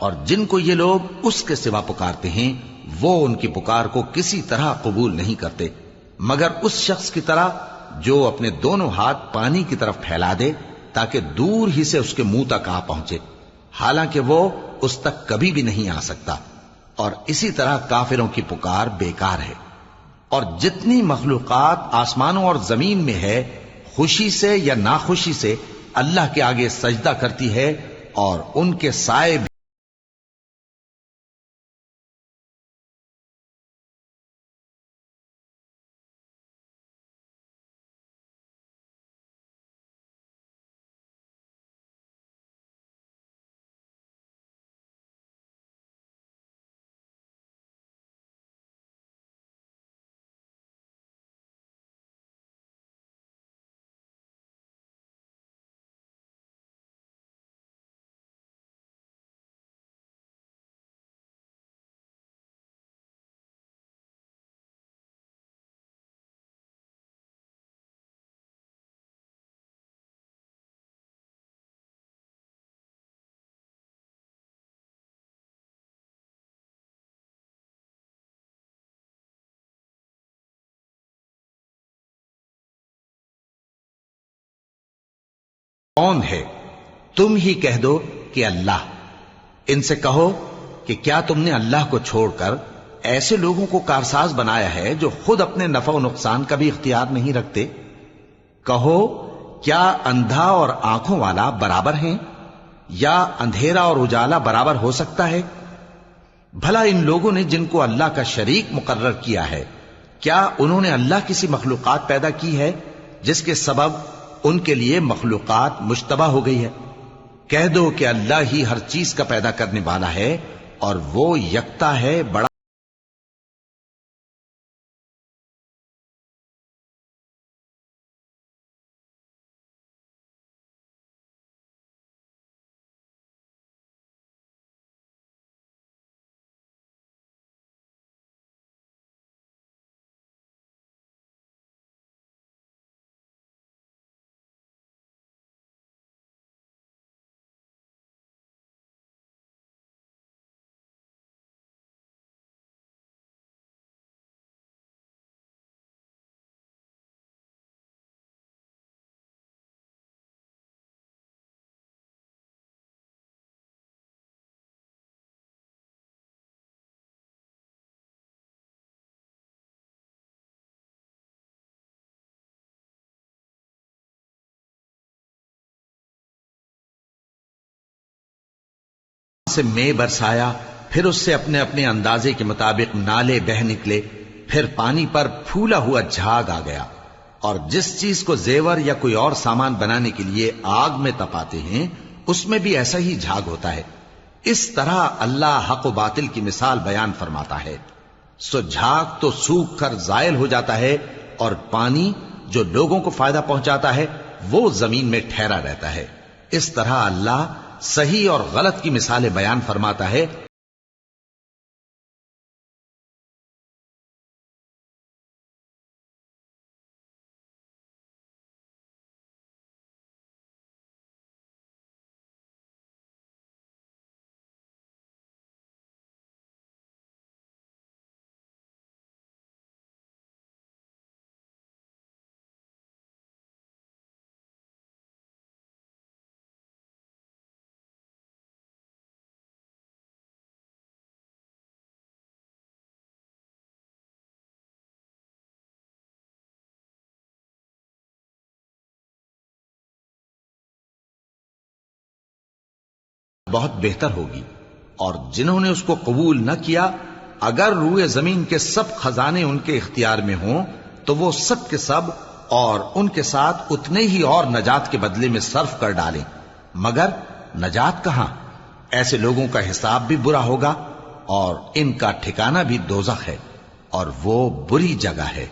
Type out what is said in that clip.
और जिनको ये लोग उसके सिवा पुकारते हैं वो उनकी पुकार को किसी तरह कबूल नहीं करते मगर उस शख्स की तरह जो अपने दोनों हाथ पानी की तरफ फैला दे ताकि दूर ही से उसके मुंह तक आ पहुंचे, हालांकि वो उस तक कभी भी नहीं आ सकता। और इसी तरह काफिरों की पुकार बेकार है। और जितनी मखलूकात आसमानों और जमीन में है खुशी से या नाखुशी से अल्लाह के आगे सजदा करती है और उनके साए कौन है? तुम ही कह दो कि अल्लाह। इनसे कहो कि क्या तुमने अल्लाह को छोड़कर ऐसे लोगों को कारसाज बनाया है जो खुद अपने नफा और नुकसान का भी इख्तियार नहीं रखते? कहो क्या अंधा और आंखों वाला बराबर हैं या अंधेरा और उजाला बराबर हो सकता है? भला इन लोगों ने जिनको अल्लाह का शरीक मुकर्रर किया है, क्या उन्होंने अल्लाह किसी मखलूकात पैदा की है जिसके सबब उनके लिए मखलूकात मुश्तबा हो गई है? कह दो कि अल्लाह ही हर चीज का पैदा करने वाला है और वो यकता है, बड़ा से मैं बरसाया, फिर उससे अपने अपने अंदाजे के मुताबिक नाले बह निकले, फिर पानी पर फूला हुआ झाग आ गया। और जिस चीज को जेवर या कोई और सामान बनाने के लिए आग में तपाते हैं उसमें भी ऐसा ही झाग होता है। इस तरह अल्लाह हक व बातिल की मिसाल बयान फरमाता है। सो झाग तो सूख कर जायल हो जाता है और पानी जो लोगों को फायदा पहुंचाता है वो जमीन में ठहरा रहता है। इस तरह अल्लाह सही और गलत की मिसालें बयान फरमाता है। बहुत बेहतर होगी। और जिन्होंने उसको कबूल न किया, अगर रूए जमीन के सब खजाने उनके इख्तियार में हों तो वो सब के सब और उनके साथ उतने ही और नजात के बदले में सर्फ कर डालें, मगर नजात कहां? ऐसे लोगों का हिसाब भी बुरा होगा और इनका ठिकाना भी दोज़ख है और वो बुरी जगह है।